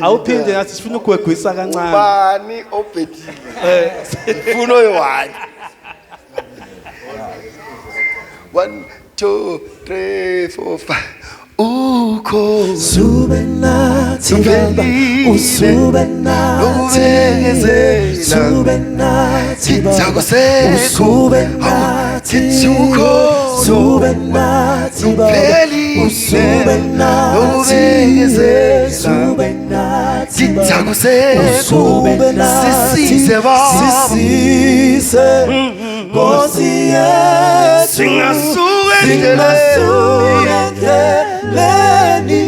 awuphinde ngathi sifuna ukugwegwisa kancane bani obhedile ufuna oyi-1 1 2 3 4 5 ukho Subenathi baba usubenathi Subenathi baba usubenathi Subenathi baba usubenathi Subenathi sisize Nkosi yethu singasukendleleni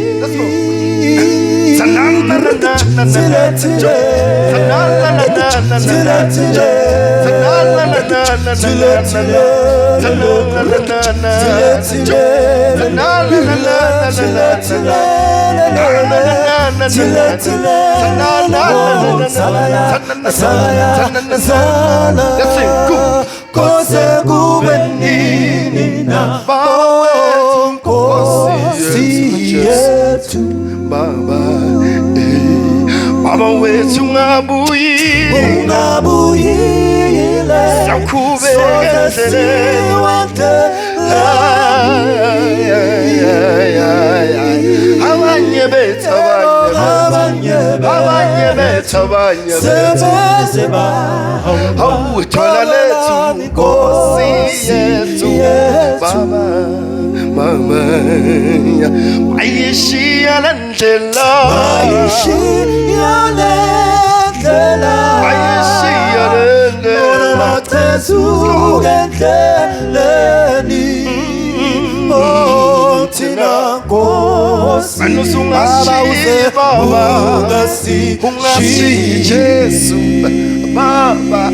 Kose kube nini na Nkosi yethu Baba wethu ungabuyile Siyaqhubeka Abanye bethu Awuthola lethu Nkosi yethu Baba Mama Ayishiya lendlela Ungashiyi Jesu Baba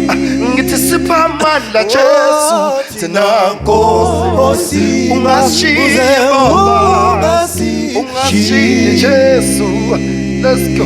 ngithi sipha amandla Jesu thina Nkosi ungashiyi Baba ungashiyi Jesu let's go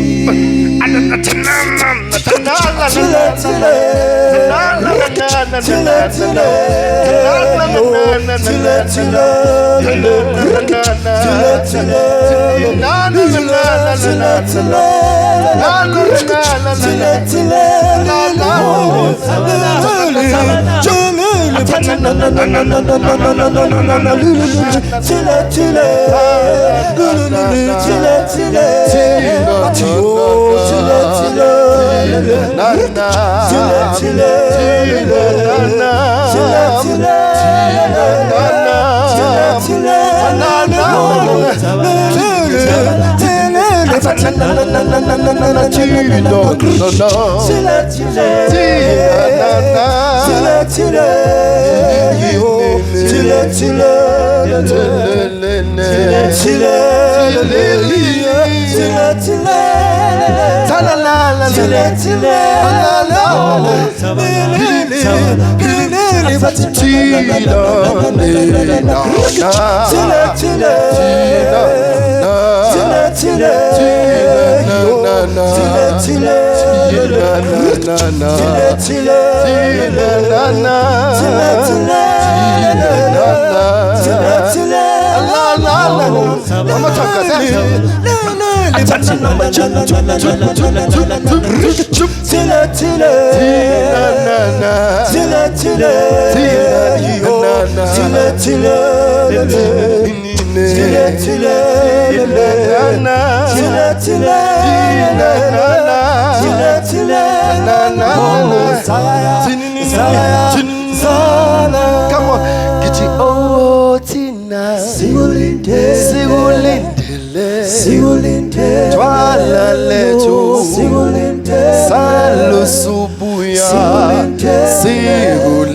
Come on, get you tina sigulindele twala lethu salusu